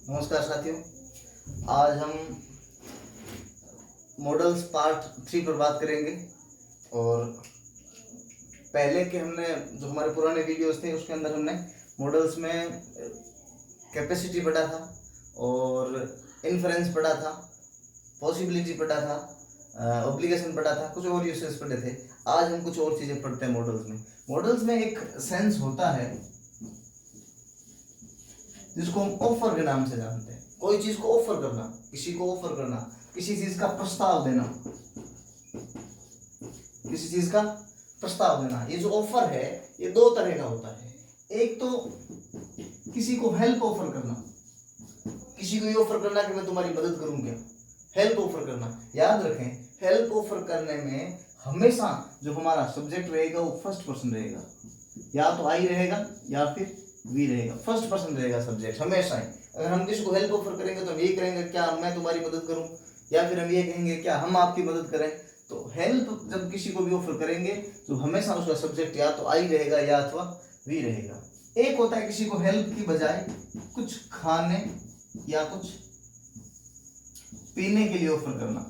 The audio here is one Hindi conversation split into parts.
नमस्कार साथियों, आज हम मॉडल्स पार्ट 3 पर बात करेंगे। और पहले के हमने जो हमारे पुराने वीडियोस थे उसके अंदर हमने मॉडल्स में कैपेसिटी पढ़ा था और इन्फरेंस पढ़ा था, पॉसिबिलिटी पढ़ा था, ऑब्लिगेशन पढ़ा था, कुछ और यूसेस पढ़े थे। आज हम कुछ और चीज़ें पढ़ते हैं मॉडल्स में एक सेंस होता है जिसको हम ऑफर के नाम से जानते हैं। कोई चीज को ऑफर करना, किसी को ऑफर करना, किसी चीज का प्रस्ताव देना, किसी चीज का प्रस्ताव देना। ये जो ऑफर है ये दो तरह का होता है। एक तो किसी को हेल्प ऑफर करना, किसी को ये ऑफर करना कि मैं तुम्हारी मदद करूंगा, हेल्प ऑफर करना। याद रखें, हेल्प ऑफर करने में हमेशा जो हमारा सब्जेक्ट रहेगा वो फर्स्ट पर्सन रहेगा, या तो आई रहेगा या फिर वी रहेगा। फर्स्ट पर्सन रहेगा सब्जेक्ट हमेशा ही। अगर हम किसी को हेल्प ऑफर करेंगे तो हम ये करेंगे क्या मैं तुम्हारी मदद करूं, या फिर हम ये कहेंगे क्या हम आपकी मदद करें। तो हेल्प जब किसी को भी ऑफर करेंगे तो हमेशा उसका सब्जेक्ट या तो आई रहेगा या अथवा वी रहेगा। एक होता है किसी को हेल्प की बजाय कुछ खाने या कुछ पीने के लिए ऑफर करना,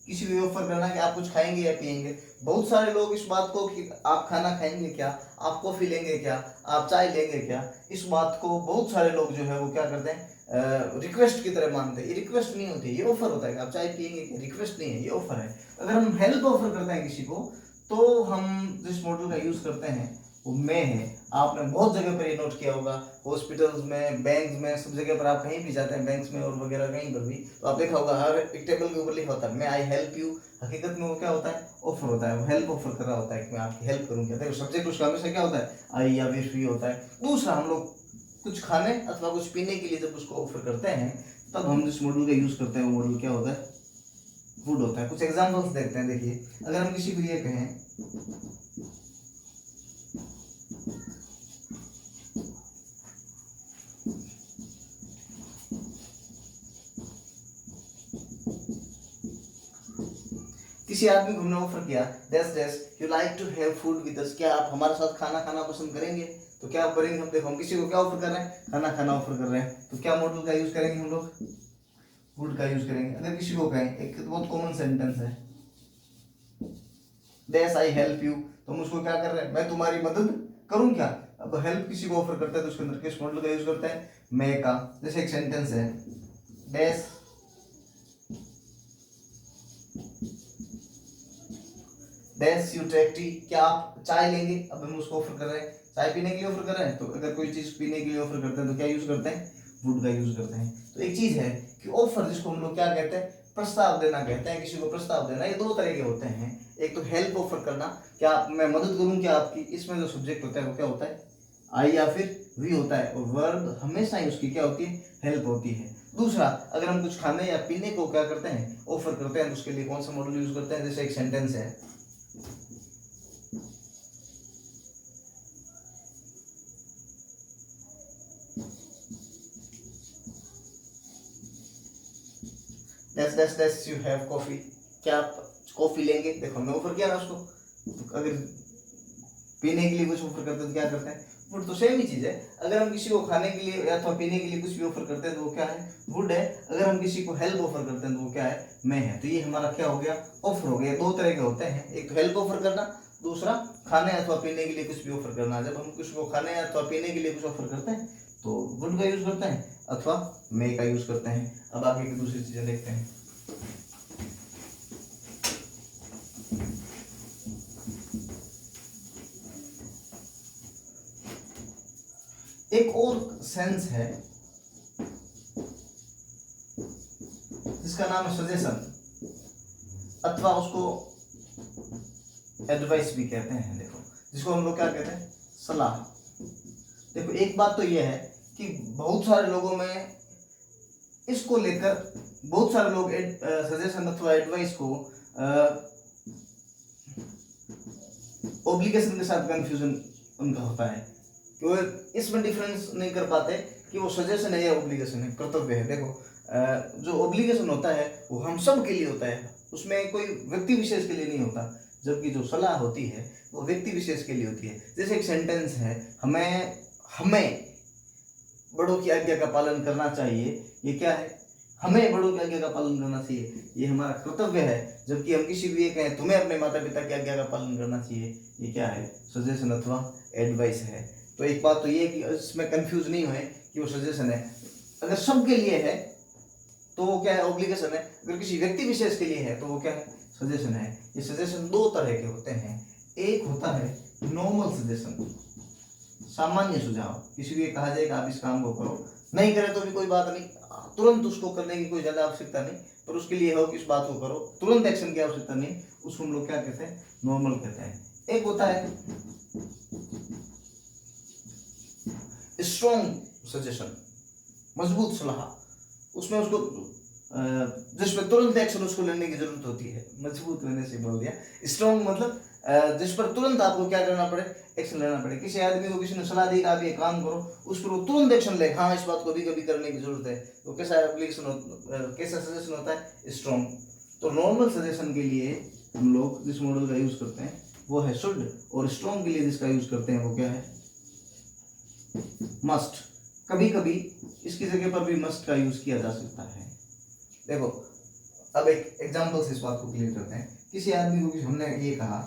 किसी को ऑफर करना कि आप कुछ खाएंगे या पिएंगे। बहुत सारे लोग इस बात को कि आप खाना खाएंगे क्या, आप कॉफी लेंगे क्या, आप चाय लेंगे क्या, इस बात को बहुत सारे लोग जो है वो क्या करते हैं, रिक्वेस्ट की तरह मानते हैं। ये रिक्वेस्ट नहीं होती, ये ऑफर होता है कि आप चाय पिएंगे क्या, रिक्वेस्ट नहीं है, ये ऑफर है। अगर हम हेल्प ऑफर करते हैं किसी को तो हम जिस मॉडल का यूज करते हैं वो मैं है। आपने बहुत जगह पर ये नोट किया होगा, हॉस्पिटल्स में, बैंक में, सब जगह पर आप कहीं भी जाते हैं, बैंक में और वगैरह कहीं पर भी, तो आप देखा होगा हर एक टेबल के ऊपर लिखा होता है मैं आई हेल्प यू। हकीकत में वो क्या होता है, ऑफर होता है, वो हेल्प ऑफर कर रहा होता है कि मैं आपकी हेल्प करूँ। क्या सब्जेक्ट उसका हमेशा क्या होता है, आई या फिर फ्री होता है। दूसरा, हम लोग कुछ खाने अथवा कुछ पीने के लिए जब उसको ऑफर करते हैं तब हम जिस मॉडल का यूज करते हैं वो मॉडल क्या होता है, फूड होता है। कुछ एग्जाम्पल्स देखते हैं। देखिए, अगर हम किसी को ये कहें किसी आदमी को हमने ऑफर किया dash dash you like to have food with us, क्या आप हमारे साथ खाना खाना पसंद करेंगे। तो क्या करेंगे हम, देखो हम किसी को क्या ऑफर कर रहे हैं, खाना खाना ऑफर कर रहे हैं, तो क्या मॉडल का यूज करेंगे हम लोग, फूड का यूज करेंगे। अगर किसी को कहें, एक बहुत कॉमन सेंटेंस है डैश आई हेल्प यू, तो हम उसको क्या कर रहे हैं, मैं तुम्हारी मदद करूं क्या। अब हेल्प किसी को ऑफर करता है तो उसके अंदर किस मॉडल का यूज करते हैं, मैं का। जैसे एक सेंटेंस है dash dash you take tea, क्या आप चाय लेंगे। अब हम उसको ऑफर कर रहे हैं, चाय पीने के लिए ऑफर कर रहे हैं। तो अगर कोई चीज पीने के लिए ऑफर करते हैं तो क्या यूज करते हैं, वुड का यूज करते हैं। तो एक चीज है कि ऑफर, जिसको हम लोग क्या कहते हैं, प्रस्ताव देना कहते हैं। किसी को प्रस्ताव देना, ये दो तरह के होते हैं। एक तो हेल्प ऑफर करना, क्या मैं मदद करूं क्या आपकी, इसमें जो सब्जेक्ट होता है वो क्या होता है, आई या फिर वी होता है, और वर्ब हमेशा ही उसकी क्या होती है, हेल्प होती है। दूसरा, अगर हम कुछ खाने या पीने को क्या करते हैं, ऑफर करते हैं, तो उसके लिए कौन सा मॉडल यूज करते हैं। जैसे एक सेंटेंस है dash dash dash you have coffee, क्या आप कॉफी लेंगे। देखो हमने ऑफर किया ना उसको। तो अगर पीने के लिए कुछ ऑफर करते हैं तो क्या करते हैं, वुड। तो सेम ही चीज है। अगर हम किसी को खाने के लिए या तो पीने के लिए कुछ भी ऑफर करते हैं तो वो क्या है, वुड है। अगर हम किसी को हेल्प ऑफर करते हैं तो वो क्या है, मैं है। तो ये हमारा क्या हो गया, ऑफर हो गया। दो तरह के होते हैं, एक तो हेल्प ऑफर करना, दूसरा खाने अथवा पीने के लिए कुछ भी ऑफर करना। जब हम किसी को खाने अथवा पीने के लिए कुछ ऑफर करते हैं तो वुड का यूज करते हैं अथवा मे का यूज करते हैं। अब आगे की दूसरी चीजें देखते हैं। एक और सेंस है जिसका नाम है सजेशन, अथवा उसको एडवाइस भी कहते हैं। देखो, जिसको हम लोग क्या कहते हैं, सलाह। देखो, एक बात तो यह है कि बहुत सारे लोगों में इसको लेकर, बहुत सारे लोग सजेशन अथवा एडवाइस को ऑब्लिगेशन के साथ कंफ्यूजन उनका होता है कि वो इसमें डिफरेंस नहीं कर पाते कि वो सजेशन है या ऑब्लिगेशन है, कर्तव्य है। देखो, जो ऑब्लिगेशन होता है वो हम सब के लिए होता है, उसमें कोई व्यक्ति विशेष के लिए नहीं होता। जबकि जो सलाह होती है वो व्यक्ति विशेष के लिए होती है। जैसे एक सेंटेंस है, हमें हमें बड़ों की आज्ञा का पालन करना चाहिए, ये क्या है, हमें बड़ों की आज्ञा का पालन करना चाहिए, ये हमारा कर्तव्य है। जबकि हम किसी को ये कहें तुम्हें अपने माता पिता की आज्ञा का पालन करना चाहिए, ये क्या है, सजेशन अथवा एडवाइस है। तो एक बात तो ये कि इसमें कंफ्यूज नहीं हुए कि वो सजेशन है। अगर सबके लिए है तो वो क्या है, ऑब्लिगेशन है। अगर किसी व्यक्ति विशेष के लिए है तो वो क्या है, सजेशन है। ये सजेशन दो तरह के होते हैं। एक होता है नॉर्मल सजेशन, सामान्य सुझाव, किसी को ये कहा जाएगा आप इस काम को करो, नहीं करे तो भी कोई बात नहीं, तुरंत उसको करने की कोई ज्यादा आवश्यकता नहीं, पर उसके लिए हो कि इस बात को करो, तुरंत एक्शन की आवश्यकता नहीं, उसको हम लोग क्या कहते हैं, नॉर्मल कहते हैं। एक होता है स्ट्रॉन्ग सजेशन, मजबूत सलाह, उसमें उसको जिसमें तुरंत एक्शन उसको लेने की जरूरत होती है। मजबूत मैंने से बोल दिया, स्ट्रॉन्ग मतलब जिस पर तुरंत आपको क्या करना पड़े, एक्शन लेना पड़े। किसी आदमी को किसी ने सलाह दी आप ये काम करो, उस पर वो तुरंत एक्शन ले, हाँ इस बात को भी कभी करने की जरूरत है, तो कैसा एप्लीकेशन, कैसा सजेशन होता है, स्ट्रॉन्ग। तो नॉर्मल सजेशन के लिए हम लोग जिस मॉडल का यूज करते हैं वो है शुड, और स्ट्रॉन्ग के लिए जिसका यूज करते हैं वो क्या है, मस्ट। कभी कभी इसकी जगह पर भी मस्ट का यूज किया जा सकता है। देखो अब एक एग्जांपल से इस बात को क्लियर करते हैं। किसी आदमी को हमने ये कहा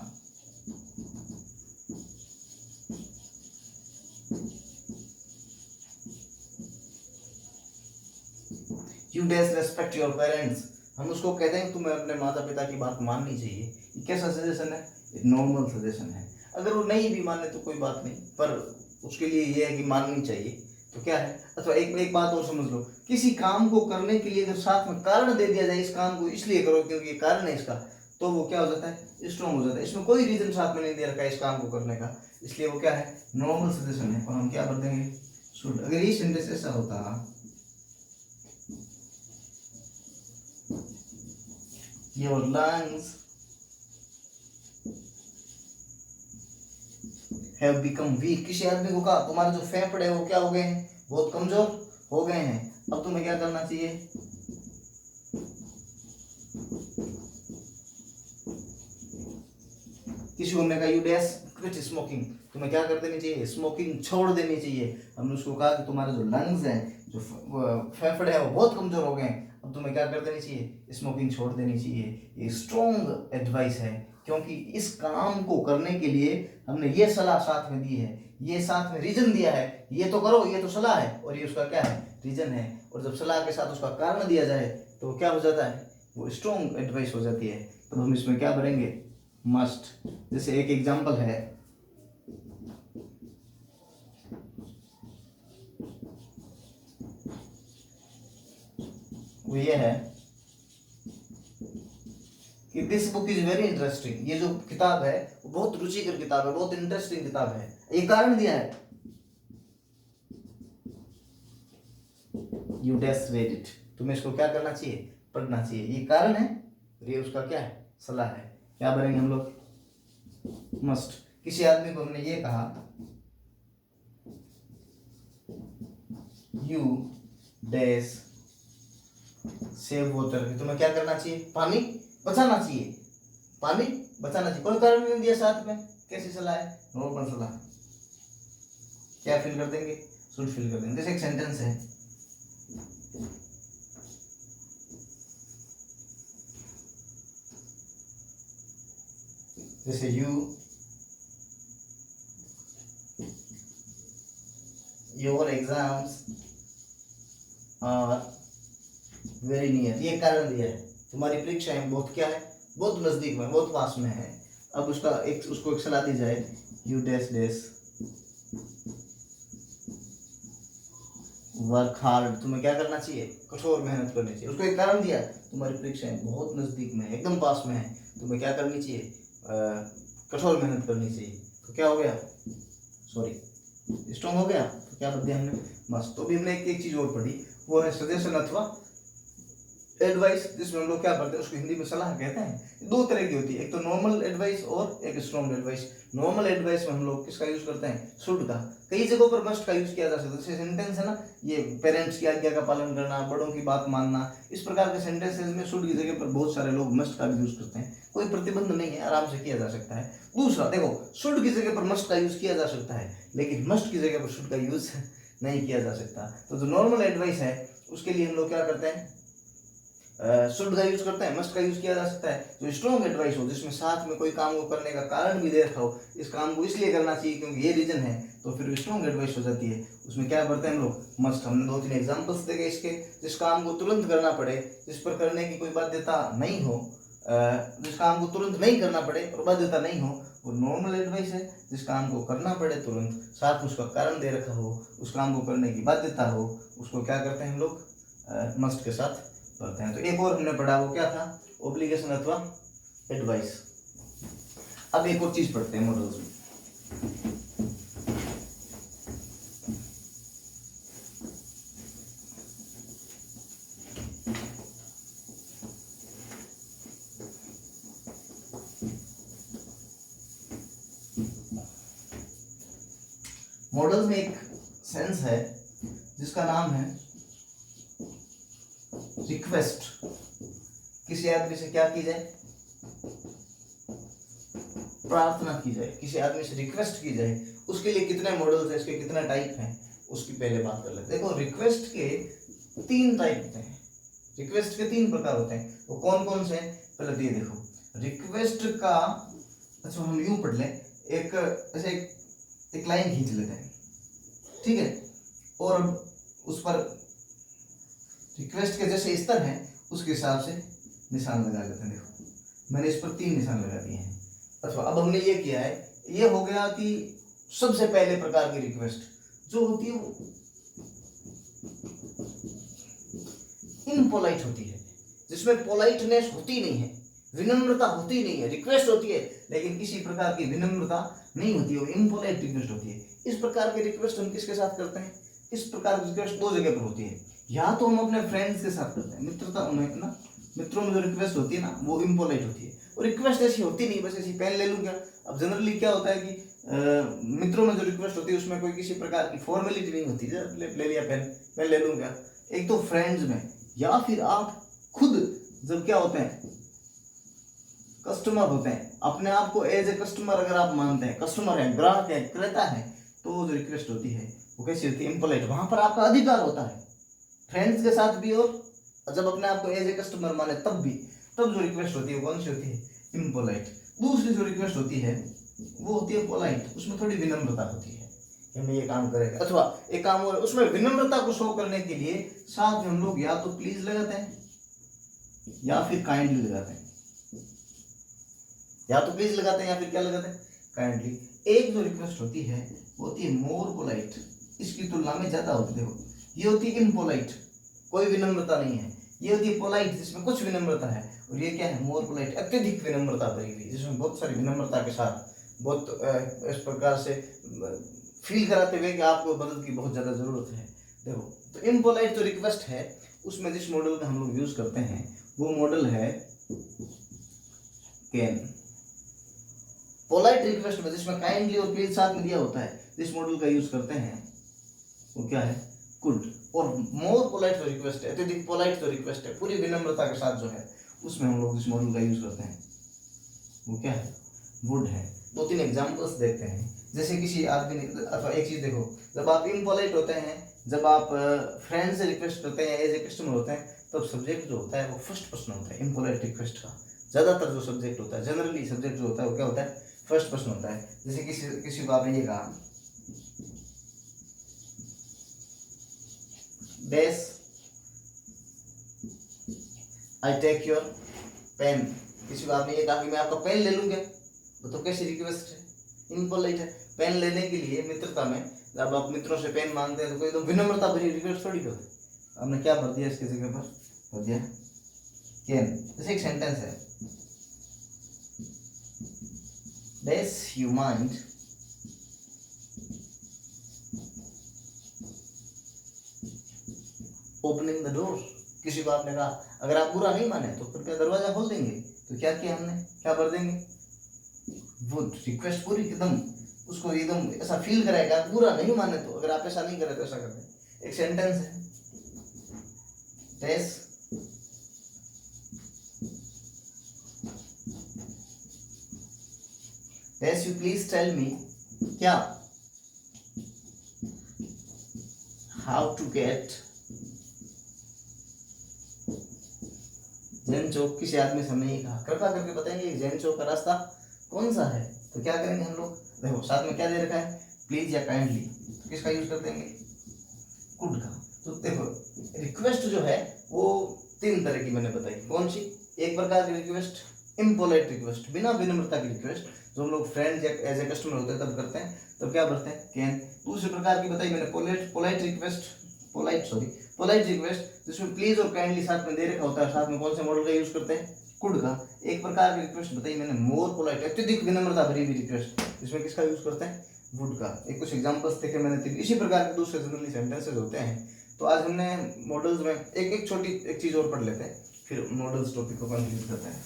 you dash respect your parents, हम उसको कहते हैं तुम्हें अपने माता पिता की बात माननी चाहिए। ये कैसा सजेशन है, नॉर्मल सजेशन है। अगर वो नहीं भी माने तो कोई बात नहीं, पर उसके लिए ये है कि माननी चाहिए, तो क्या है। अथवा एक बात और समझ लो, किसी काम को करने के लिए अगर साथ में कारण दे दिया जाए, इस काम को इसलिए करो क्योंकि ये कारण है इसका, तो वो क्या हो जाता है, स्ट्रॉन्ग हो जाता है। इसमें कोई रीजन साथ में नहीं दे रखा है इस काम को करने का, इसलिए वो क्या है, नॉर्मल सजेशन है। और हम क्या कर देंगे, शुड। अगर ये सेंटेंस ऐसा होता, your lungs have become weak, किसी आदमी को कहा तुम्हारे जो फेफड़े हैं वो क्या हो गए हैं, बहुत कमजोर हो गए हैं, अब तुम्हें क्या करना चाहिए, किसी को हमने कहा यू डैश क्विट स्मोकिंग, तुम्हें क्या कर देनी चाहिए, स्मोकिंग छोड़ देनी चाहिए। हमने उसको कहा कि तुम्हारे जो लंग्स हैं, जो फेफड़े हैं वो बहुत कमजोर हो गए, अब तुम्हें क्या कर देनी चाहिए, स्मोकिंग छोड़ देनी चाहिए। ये स्ट्रॉन्ग एडवाइस है, क्योंकि इस काम को करने के लिए हमने ये सलाह साथ में दी है, ये साथ में रीजन दिया है, ये तो करो, ये तो सलाह है और ये उसका क्या है, रीजन है। और जब सलाह के साथ उसका कारण दिया जाए तो क्या हो जाता है, वो स्ट्रॉन्ग एडवाइस हो जाती है। तो हम इसमें क्या भरेंगे, मस्ट। जैसे एक एग्जांपल है, वो ये है कि this book is very interesting, ये जो किताब है वो बहुत रुचिकर किताब है, बहुत इंटरेस्टिंग किताब है, ये कारण दिया है, यू डैश रेड इट, तुम्हें इसको क्या करना चाहिए, पढ़ना चाहिए, ये कारण है, ये उसका क्या है, सलाह है। क्या भरेंगे हम लोग, मस्ट। किसी आदमी को हमने ये कहा यू डैश सेव वाटर, तुम्हें क्या करना चाहिए, पानी बचाना चाहिए, पानी बचाना चाहिए, कोई कारण नहीं दिया साथ में, कैसी सलाह है, नॉर्मल सलाह। क्या फिल कर देंगे, शुड फिल कर देंगे। जैसे एक सेंटेंस है, जैसे your exams are very near, ये कारण दिया है, तुम्हारी परीक्षाएं बहुत क्या है, बहुत नजदीक में, बहुत पास में है। अब उसको एक सलाह दी जाए, you dash dash work hard, तुम्हें क्या करना चाहिए, कठोर मेहनत करनी चाहिए। उसको एक कारण दिया, तुम्हारी परीक्षाएं बहुत नजदीक में है, एकदम पास में है, तुम्हें क्या करनी चाहिए, कठोर मेहनत करनी चाहिए। तो क्या हो गया, सॉरी स्ट्रॉन्ग हो गया। तो क्या पढ़ दिया हमने, मस्त। तो भी हमने एक चीज और पढ़ी, वो है सजेशन अथवा एडवाइस, जिसमें हम लोग क्या करते हैं, उसको हिंदी में सलाह कहते हैं। दो तरह की होती है, एक तो नॉर्मल एडवाइस और एक स्ट्रॉन्ग एडवाइस। नॉर्मल एडवाइस में हम लोग किसका यूज करते हैं, शुड का। कई जगहों पर मस्ट का यूज किया जा सकता है, जैसे सेंटेंस है ना, ये पेरेंट्स की आज्ञा का पालन करना, बड़ों की बात मानना, इस प्रकार के सेंटेंसेस में शुड की जगह पर बहुत सारे लोग मस्ट का भी यूज करते हैं। कोई प्रतिबंध नहीं है, आराम से किया जा सकता है। दूसरा देखो, शुड की जगह पर मस्ट का यूज किया जा सकता है, लेकिन मस्ट की जगह पर शुड का यूज नहीं किया जा सकता। तो जो नॉर्मल एडवाइस है उसके लिए हम लोग क्या करते हैं, शुड का यूज करते हैं, मस्ट का यूज किया जा सकता है। जो स्ट्रॉन्ग एडवाइस हो, जिसमें साथ में कोई काम को करने का कारण भी दे रखा हो, इस काम को इसलिए करना चाहिए क्योंकि ये रीजन है, तो फिर स्ट्रॉन्ग एडवाइस हो जाती है। उसमें क्या करते हैं हम लोग, मस्ट। हमने 2-3 एग्जांपल्स देखे इसके। जिस काम को तुरंत करना पड़े, जिस पर करने की कोई बाध्यता नहीं हो, जिस काम को तुरंत नहीं करना पड़े और बाध्यता नहीं हो, वो नॉर्मल एडवाइस है। जिस काम को करना पड़े तुरंत, साथ में उसका कारण दे रखा हो, उस काम को करने की बाध्यता हो, उसको क्या करते हैं हम लोग, मस्ट के साथ करते हैं। तो एक और हमने पढ़ा, वो क्या था, ऑब्लिगेशन अथवा एडवाइस। अब एक और चीज पढ़ते हैं मॉडल्स में। मॉडल्स में एक सेंस है जिसका नाम है रिक्वेस्ट। किसी आदमी से क्या की जाए, प्रार्थना की जाए, किसी आदमी से रिक्वेस्ट की जाए। उसके लिए कितने मॉडल्स हैं, इसके कितने टाइप हैं, उसकी पहले बात कर लेते हैं। देखो, रिक्वेस्ट के 3 टाइप होते हैं, रिक्वेस्ट के 3 प्रकार होते हैं। वो कौन कौन से हैं, पहले तो ये देखो। रिक्वेस्ट का, अच्छा हम यूं पढ़ लें, एक ऐसे एक लाइन खींच लेते हैं, ठीक है, और उस पर रिक्वेस्ट के जैसे स्तर है उसके हिसाब से निशान लगा लेते हैं। देखो मैंने इस पर 3 निशान लगा दिए हैं। अच्छा, अब हमने ये किया है, ये हो गया कि सबसे पहले प्रकार की रिक्वेस्ट जो होती है वो इनपोलाइट होती है, जिसमें पोलाइटनेस होती नहीं है, विनम्रता होती नहीं है। रिक्वेस्ट होती है लेकिन किसी प्रकार की विनम्रता नहीं होती है, वो इनपोलाइट रिक्वेस्ट होती है। इस प्रकार की रिक्वेस्ट हम किसके साथ करते हैं, इस प्रकार की रिक्वेस्ट 2 जगह पर होती है। या तो हम अपने फ्रेंड्स के साथ करते हैं, मित्रता उन्हें ना, मित्रों में जो रिक्वेस्ट होती है ना, वो इम्पोलाइट होती है। और रिक्वेस्ट ऐसी होती नहीं, बस ऐसी पेन ले लूँ क्या। अब जनरली क्या होता है कि मित्रों में जो रिक्वेस्ट होती है उसमें कोई किसी प्रकार की फॉर्मेलिटी नहीं होती है, ले लिया पेन, मैं ले लूँ क्या। एक तो फ्रेंड्स में, या फिर आप खुद जब क्या होते हैं, कस्टमर होते हैं, अपने आप को एज ए कस्टमर अगर आप मानते हैं, कस्टमर है, ग्राहक है, क्रेता है, तो जो रिक्वेस्ट होती है वो कैसी होती है, इम्पोलाइट। वहां पर आपका अधिकार होता है फ्रेंड्स के साथ भी, और जब अपने आप को एज ए कस्टमर माने तब भी। तब जो रिक्वेस्ट होती है वो कौन सी होती है, इम्पोलाइट। दूसरी जो रिक्वेस्ट होती है वो होती है पोलाइट, उसमें थोड़ी विनम्रता होती है कि हमें ये काम करेगा, अथवा एक काम हो, उसमें विनम्रता को शो करने के लिए साथ में हम लोग या तो प्लीज लगाते हैं या फिर काइंडली लगाते हैं, या तो प्लीज लगाते हैं या फिर क्या लगाते हैं, काइंडली। एक जो रिक्वेस्ट होती है वो होती है मोर पोलाइट, इसकी तुलना में ज्यादा होती है। देखो, ये होती है इनपोलाइट, कोई विनम्रता नहीं है। ये होती है पोलाइट, जिसमें कुछ विनम्रता है। और ये क्या है, मोर पोलाइट, अत्यधिक विनम्रता भरी हुई, जिसमें बहुत सारी विनम्रता के साथ, बहुत इस प्रकार से फील कराते हुए कि आपको मदद की बहुत ज्यादा जरूरत है। देखो, तो इनपोलाइट जो रिक्वेस्ट है उसमें जिस मॉडल में हम लोग यूज करते हैं वो मॉडल है कैन। पोलाइट रिक्वेस्ट में जिसमें काइंडली और प्लीज साथ में दिया होता है, जिस मॉडल का यूज करते हैं वो क्या है, कुड। और मोर पोलाइट जो रिक्वेस्ट है, अत्यधिक पोलाइट जो रिक्वेस्ट है, पूरी विनम्रता के साथ जो है, उसमें हम लोग इस मॉडल का यूज करते हैं वो क्या है, वुड है। 2-3 एग्जांपल्स देखते हैं। जैसे किसी आदमी ने, अथवा एक चीज देखो, जब आप इनपोलाइट होते हैं, जब आप फ्रेंड से रिक्वेस्ट करते हैं, एज ए कस्टमर होते हैं, तब सब्जेक्ट जो होता है वो फर्स्ट पर्सन होता है। इनपोलाइट रिक्वेस्ट का ज्यादातर जो सब्जेक्ट होता है, जनरली सब्जेक्ट जो होता है वो क्या होता है, फर्स्ट पर्सन होता है। जैसे किसी को आपने ये कहा, dash I take your pen. किसी को आपने ये कहा कि मैं आपका पेन ले लूंगा, तो कैसी रिक्वेस्ट है, इनपोलाइट है। पेन लेने के लिए मित्रता में जब आप मित्रों से पेन मांगते हैं तो कोई तो विनम्रता भरी रिक्वेस्ट थोड़ी करते। आपने क्या भर दिया इसकी जगह पर, भर दिया कैन। जैसे एक सेंटेंस है, dash you mind opening the door. किसी को आपने कहा अगर आप बुरा नहीं माने तो कृपया दरवाजा खोल देंगे, तो क्या किया हमने, क्या भर देंगे, वो रिक्वेस्ट पूरी एकदम उसको एकदम ऐसा फील कराएगा, बुरा नहीं माने तो, अगर आप ऐसा नहीं करे तो ऐसा कर दें। एक सेंटेंस है, dash dash you please tell me, क्या how to get Jain Chowk. किसी आदमी से हमने ये कहा, कृपा करके बताएंगे जैन चौक का रास्ता कौन सा है। तो क्या करेंगे हम लोग, देखो साथ में क्या दे रखा है, प्लीज या काइंडली। तो किसका यूज कर देंगे, कुड का। तो देखो रिक्वेस्ट जो है वो 3 तरह की मैंने बताई। कौन सी, एक प्रकार की रिक्वेस्ट इम्पोलाइट रिक्वेस्ट, बिना विनम्रता की रिक्वेस्ट, जो हम लोग फ्रेंड या एज ए कस्टमर होते हैं तब करते हैं, तब क्या करते हैं, कैन। दूसरे प्रकार की बताई मैंने पोलाइट रिक्वेस्ट, पोलाइट रिक्वेस्ट, जिसमें प्लीज और काइंडली साथ में दे रखा होता है। साथ में कौन से मॉडल का यूज करते हैं, कुड का। एक प्रकार की रिक्वेस्ट बताई मैंने मोर पोलाइट, अत्यधिक विनम्रता भरी हुई रिक्वेस्ट, जिसमें किसका यूज करते हैं, वुड का। एक कुछ एग्जांपल्स देखे मैंने 3 इसी प्रकार के दूसरे जनरली सेंटेंसेस होते हैं। तो आज हमने मॉडल्स में एक छोटी एक चीज और पढ़ लेते हैं, फिर मॉडल्स टॉपिक को कंप्लीट करते हैं।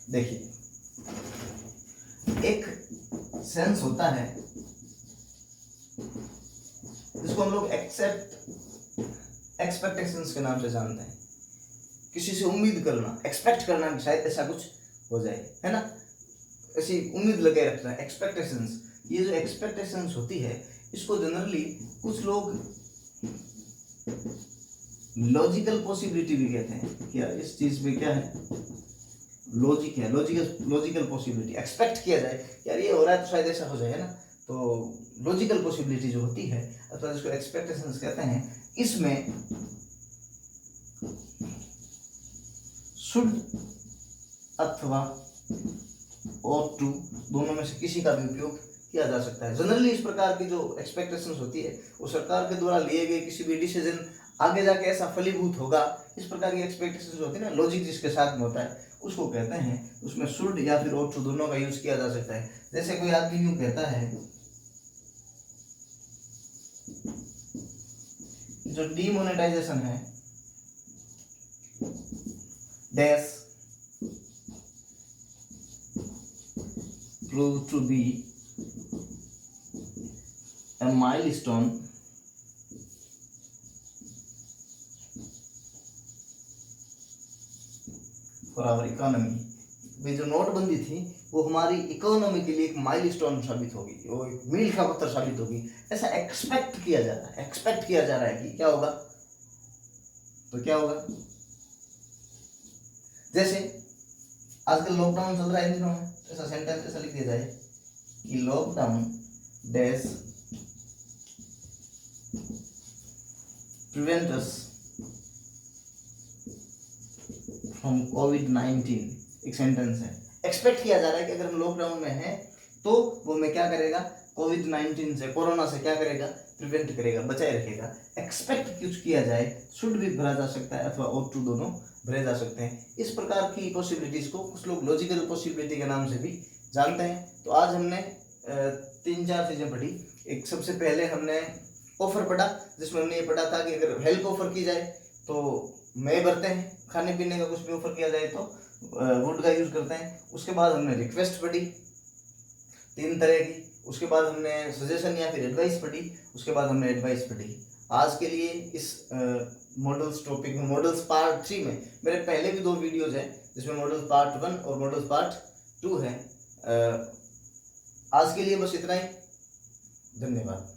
देखिए एक सेंस होता है जिसको हम लोग एक्सपेक्टेशंस के नाम से जानते हैं। किसी से उम्मीद करना, एक्सपेक्ट करना कि शायद ऐसा कुछ हो जाए, है ना, ऐसी उम्मीद लगे रखना, एक्सपेक्टेशंस। ये जो एक्सपेक्टेशंस होती है इसको जनरली कुछ लोग लॉजिकल पॉसिबिलिटी भी कहते हैं। क्या इस चीज में क्या है, लॉजिक है, लॉजिकल पॉसिबिलिटी। एक्सपेक्ट किया जाए यार ये हो रहा है तो शायद ऐसा हो जाए, है ना। तो लॉजिकल पॉसिबिलिटी जो होती है अथवा जिसको एक्सपेक्टेशंस कहते हैं, इसमें शुड अथवा ought to दोनों में से किसी का भी उपयोग किया जा सकता है। जनरली इस प्रकार की जो एक्सपेक्टेशंस होती है वो सरकार के द्वारा लिए गए किसी भी डिसीजन आगे जाके ऐसा फलीभूत होगा, इस प्रकार की एक्सपेक्टेशंस होती है ना, लॉजिक जिसके साथ में होता है उसको कहते हैं। उसमें शुड या फिर ought to दोनों का यूज किया जा सकता है। जैसे कोई आदमी यूं कहता है, जो डीमोनेटाइजेशन है dash prove to be a milestone for our economy। वे जो नोटबंदी थी वो हमारी इकोनॉमी के लिए एक माइलस्टोन साबित होगी, वो एक मील का पत्थर साबित होगी, ऐसा एक्सपेक्ट किया जा रहा है। एक्सपेक्ट किया जा रहा है कि क्या होगा, तो क्या होगा। जैसे आजकल लॉकडाउन चल रहा है इन दिनों में, ऐसा सेंटेंस ऐसा लिख दिया जाए कि lockdown dash prevent us from कोविड-19। एक सेंटेंस है। एक्सपेक्ट किया जा रहा है कि अगर हम लॉकडाउन में हैं तो वो हमें क्या करेगा, कोविड-19 से, कोरोना से क्या करेगा, प्रिवेंट करेगा, बचाए रखेगा। एक्सपेक्ट कुछ किया जाए, शुड भी भरा जा सकता है अथवा ought to दोनों भरे जा सकते हैं। इस प्रकार की पॉसिबिलिटीज को कुछ लोग लॉजिकल पॉसिबिलिटी के नाम से भी जानते हैं। तो आज हमने 3-4 चीजें पढ़ी। एक सबसे पहले हमने ऑफर पढ़ा, जिसमें हमने ये पढ़ा था कि अगर हेल्प ऑफर की जाए तो मैं भरते हैं, खाने पीने का कुछ भी ऑफर किया जाए तो वुड का यूज करते हैं। उसके बाद हमने रिक्वेस्ट पढ़ी 3 तरह की। उसके बाद हमने सजेशन या फिर एडवाइस पढ़ी। उसके बाद हमने एडवाइस पढ़ी। आज के लिए इस मॉडल्स टॉपिक में, मॉडल्स पार्ट 3 में मेरे पहले भी 2 वीडियोज हैं जिसमें मॉडल्स पार्ट 1 और मॉडल्स पार्ट 2 है। आज के लिए बस इतना ही। धन्यवाद।